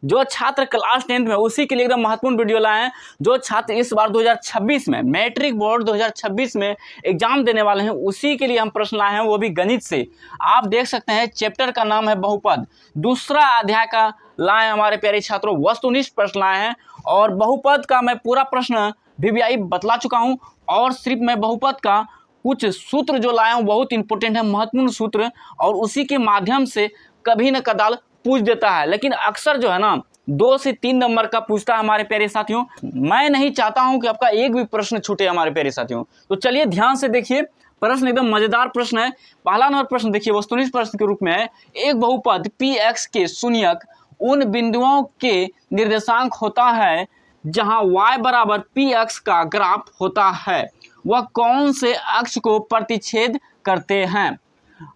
जो छात्र class 10th में उसी के लिए एकदम महत्वपूर्ण वीडियो लाए हैं। जो छात्र इस बार 2026 में मैट्रिक बोर्ड 2026 में एग्जाम देने वाले हैं उसी के लिए हम प्रश्न लाए हैं, वो भी गणित से। आप देख सकते हैं चैप्टर का नाम है बहुपद, दूसरा अध्याय का लाए हमारे प्यारे छात्रों वस्तुनिष्ठ प्रश्न लाए हैं। और बहुपद का मैं पूरा प्रश्न VVI बतला चुका हूँ, और सिर्फ मैं बहुपद का कुछ सूत्र जो लाया हूँ बहुत इंपॉर्टेंट है, महत्वपूर्ण सूत्र, और उसी के माध्यम से कभी न कदाल पूछ देता है, लेकिन अक्सर जो है ना 2 से 3 नंबर का पूछता है हमारे प्यारे साथियों। मैं नहीं चाहता हूं कि आपका एक भी प्रश्न छूटे हमारे प्यारे साथियों। तो चलिए ध्यान से देखिए, प्रश्न एकदम मजेदार प्रश्न है। पहला नंबर प्रश्न देखिए वस्तुनिष्ठ प्रश्न के रूप में है, एक बहुपद px के शून्यक उन बिंदुओं के निर्देशांक होता है जहां y बराबर px का ग्राफ होता है, वह कौन से अक्ष को प्रतिच्छेद करते हैं।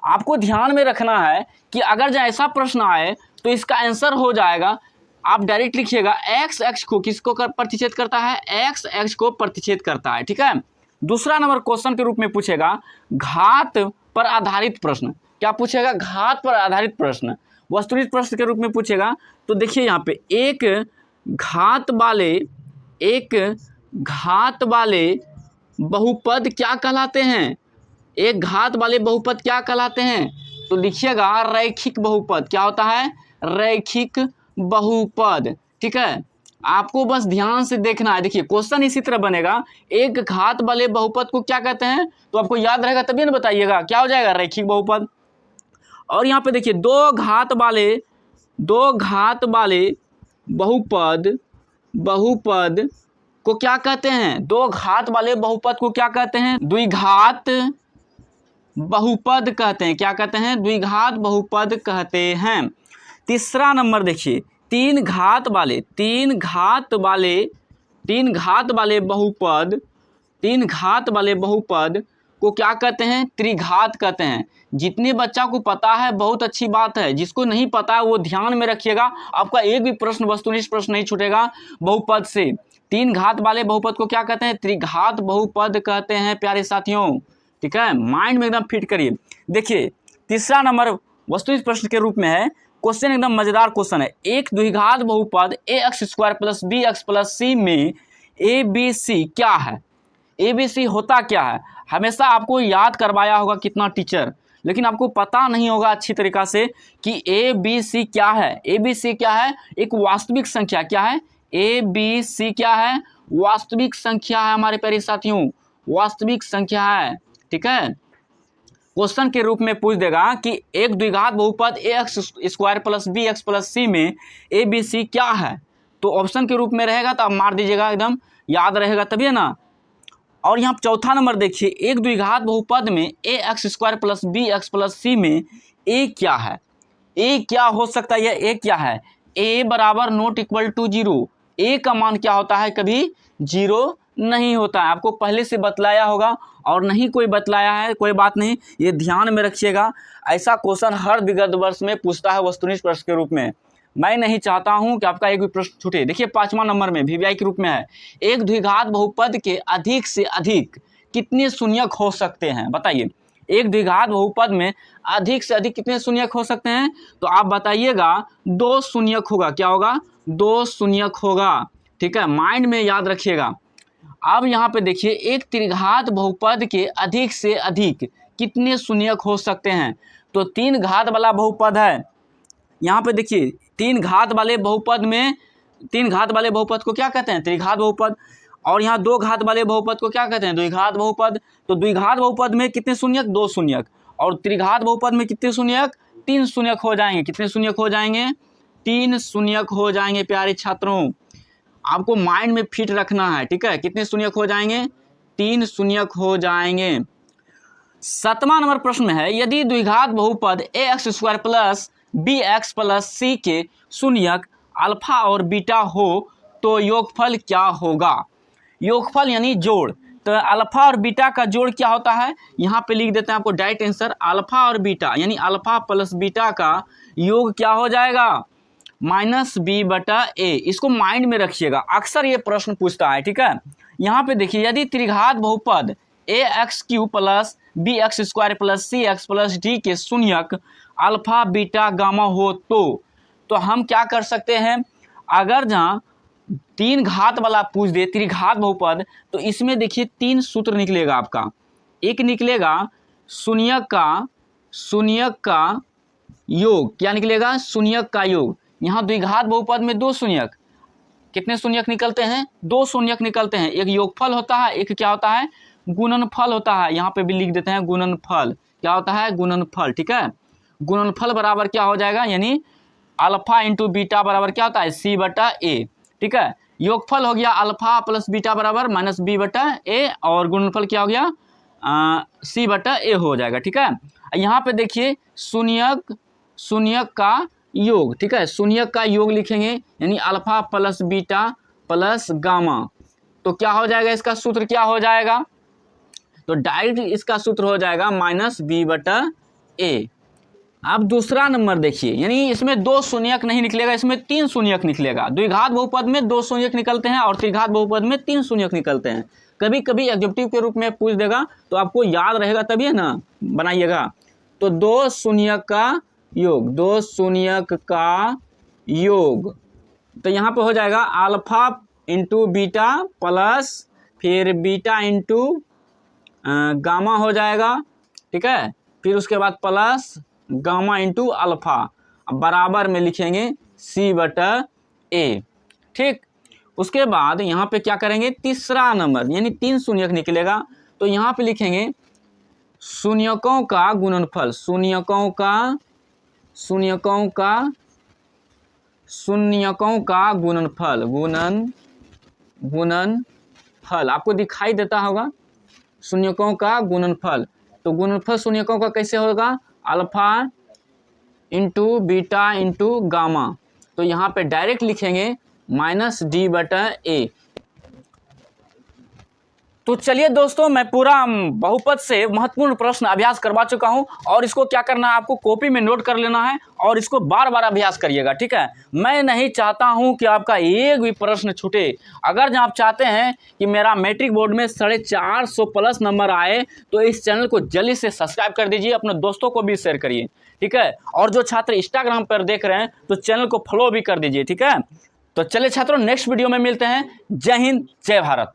आपको ध्यान में रखना है कि अगर जो ऐसा प्रश्न आए तो इसका आंसर हो जाएगा, आप डायरेक्ट लिखिएगा एक्स एक्स को किसको प्रतिच्छेद करता है, एक्स एक्स को प्रतिच्छेद करता है, ठीक है। दूसरा नंबर क्वेश्चन के रूप में पूछेगा घात पर आधारित प्रश्न। क्या पूछेगा, घात पर आधारित प्रश्न। वस्तुनिष्ठ प्रश्न के रूप में पूछेगा तो देखिए यहाँ पे एक घात वाले बहुपद क्या कहलाते हैं, एक घात वाले बहुपद क्या कहलाते हैं, तो लिखिएगा रैखिक बहुपद। क्या होता है, रैखिक बहुपद, ठीक है। आपको बस ध्यान से देखना है। देखिए क्वेश्चन इसी तरह बनेगा, एक घात वाले बहुपद को क्या कहते हैं, तो आपको याद रहेगा तभी ना बताइएगा, क्या हो जाएगा, रैखिक बहुपद। और यहाँ पे देखिए दो घात वाले बहुपद को क्या कहते हैं, दो घात वाले बहुपद को क्या कहते हैं, द्विघात बहुपद कहते हैं। क्या कहते हैं, द्विघात बहुपद कहते हैं। तीसरा नंबर देखिए तीन घात वाले बहुपद को क्या कहते हैं, त्रिघात कहते हैं। जितने बच्चा को पता है बहुत अच्छी बात है, जिसको नहीं पता है वो ध्यान में रखिएगा, आपका एक भी प्रश्न वस्तुनिष्ठ प्रश्न नहीं छूटेगा बहुपद से। तीन घात वाले बहुपद को क्या कहते हैं, त्रिघात बहुपद कहते हैं प्यारे साथियों, ठीक है। माइंड में एकदम फिट करिए। देखिए तीसरा नंबर वस्तुनिष्ठ प्रश्न के रूप में है, क्वेश्चन एकदम मजेदार क्वेश्चन है। एक द्विघात बहुपद ax² + bx + c में abc क्या है, abc होता क्या है। हमेशा आपको याद करवाया होगा कितना टीचर, लेकिन आपको पता नहीं होगा अच्छी तरीका से कि abc क्या है। abc क्या है, एक वास्तविक संख्या। क्या है, abc क्या है, वास्तविक संख्या है हमारे प्यारे साथियों, वास्तविक संख्या है, ठीक है। क्वेश्चन के रूप में पूछ देगा कि एक द्विघात बहुपद ax² + bx + c में abc क्या है, तो ऑप्शन के रूप में रहेगा तो आप मार दीजिएगा, एकदम याद रहेगा तभी है ना। और यहाँ चौथा नंबर देखिए, एक द्विघात बहुपद में ax² + bx + c में a क्या है, a क्या हो सकता है, यह a क्या है, a बराबर ≠ 0। a का मान क्या होता है, कभी 0 नहीं होता है। आपको पहले से बतलाया होगा, और नहीं कोई बतलाया है कोई बात नहीं, ये ध्यान में रखिएगा। ऐसा क्वेश्चन हर विगत वर्ष में पूछता है वस्तुनिष्ठ प्रश्न के रूप में। मैं नहीं चाहता हूं कि आपका एक भी प्रश्न छूटे। देखिए 5वां नंबर में VVI के रूप में है, एक द्विघात बहुपद के अधिक से अधिक कितने शून्यक हो सकते हैं, बताइए। एक द्विघात बहुपद में अधिक से अधिक कितने शून्यक हो सकते हैं, तो आप बताइएगा 2 शून्यक होगा। क्या होगा, 2 शून्यक होगा, ठीक है, माइंड में याद रखिएगा। अब यहाँ पे देखिए एक त्रिघात बहुपद के अधिक से अधिक कितने शून्यक हो सकते हैं, तो 3 घात वाला बहुपद है। यहाँ पे देखिए 3 घात वाले बहुपद में, 3 घात वाले बहुपद को क्या कहते हैं, त्रिघात बहुपद। और यहाँ 2 घात वाले बहुपद को क्या कहते हैं, द्विघात बहुपद। तो द्विघात बहुपद में कितने शून्यक, 2 शून्यक, और त्रिघात बहुपद में कितने शून्यक, 3 शून्यक हो जाएंगे। कितने शून्यक हो जाएंगे, 3 शून्यक हो जाएंगे प्यारे छात्रों। आपको माइंड में फिट रखना है, ठीक है। कितने शून्यक हो जाएंगे, 3 शून्यक हो जाएंगे। 7वां नंबर प्रश्न में है, यदि द्विघात बहुपद ax² + bx + c के शून्यक अल्फा और बीटा हो तो योगफल क्या होगा। योगफल यानी जोड़, तो अल्फा और बीटा का जोड़ क्या होता है, यहाँ पे लिख देते हैं आपको डायरेक्ट आंसर, अल्फा और बीटा यानी अल्फा + बीटा का योग क्या हो जाएगा, -b/a। इसको माइंड में रखिएगा, अक्सर ये प्रश्न पूछता है, ठीक है। यहाँ पे देखिए यदि त्रिघात बहुपद ax³ + bx² + cx + d के शून्यक अल्फा बीटा गामा हो तो हम क्या कर सकते हैं, अगर जहाँ 3 घात वाला पूछ दे त्रिघात बहुपद, तो इसमें देखिए 3 सूत्र निकलेगा आपका। एक निकलेगा शून्यक का योग। क्या निकलेगा? शून्यक का योग। यहाँ द्विघात बहुपद में 2 शून्यक, कितने शून्यक निकलते हैं? 2 शून्यक निकलते हैं। एक योगफल होता है, एक क्या होता है? गुणनफल होता है। यहाँ पे भी लिख देते हैं गुणनफल। क्या होता है? गुणनफल। ठीक है, गुणनफल बराबर क्या हो जाएगा? यानी अल्फा इंटू बीटा बराबर क्या होता है? सी बटा ए। ठीक है, योगफल हो गया अल्फा प्लस बीटा बराबर माइनस बी बटा ए, और गुणनफल क्या हो गया? सी बटा ए हो जाएगा। ठीक है, यहाँ पे देखिए शून्यक का योग। ठीक है, शून्यक का योग लिखेंगे यानी alpha plus beta plus gamma. तो क्या हो जाएगा? इसका सूत्र क्या हो जाएगा? तो डायरेक्ट इसका सूत्र हो जाएगा माइनस बी बटा ए। अब दूसरा नंबर देखिए, यानी इसमें 2 शून्यक नहीं निकलेगा, इसमें 3 शून्यक निकलेगा। द्विघात बहुपद में 2 शून्यक निकलते हैं और त्रिघात बहुपद में 3 शून्यक निकलते हैं। कभी कभी एडजेक्टिव के रूप में पूछ देगा तो आपको याद रहेगा, तभी है ना, बनाइएगा। तो 2 शून्यक का योग, 2 शून्यक का योग, तो यहाँ पे हो जाएगा अल्फा इंटू बीटा प्लस फिर बीटा इंटू गामा हो जाएगा। ठीक है, फिर उसके बाद प्लस गामा इंटू अल्फा, बराबर में लिखेंगे सी बटा ए। ठीक, उसके बाद यहाँ पे क्या करेंगे? तीसरा नंबर, यानी 3 शून्यक निकलेगा, तो यहाँ पे लिखेंगे शून्यकों का गुणनफल। शून्यकों का गुणनफल, गुणनफल आपको दिखाई देता होगा। शून्यकों का गुणनफल, तो गुणनफल शून्यकों का कैसे होगा? Alpha into beta into gamma. तो यहाँ पे डायरेक्ट लिखेंगे माइनस डी बटा ए। तो चलिए दोस्तों, मैं पूरा बहुपद से महत्वपूर्ण प्रश्न अभ्यास करवा चुका हूं, और इसको क्या करना है? आपको कॉपी में नोट कर लेना है और इसको बार बार अभ्यास करिएगा। ठीक है, मैं नहीं चाहता हूं कि आपका एक भी प्रश्न छूटे। अगर आप चाहते हैं कि मेरा मैट्रिक बोर्ड में 450 प्लस नंबर आए, तो इस चैनल को जल्दी से सब्सक्राइब कर दीजिए, अपने दोस्तों को भी शेयर करिए। ठीक है, और जो छात्र इंस्टाग्राम पर देख रहे हैं तो चैनल को फॉलो भी कर दीजिए। ठीक है, तो चलिए छात्रों, नेक्स्ट वीडियो में मिलते हैं। जय हिंद, जय भारत।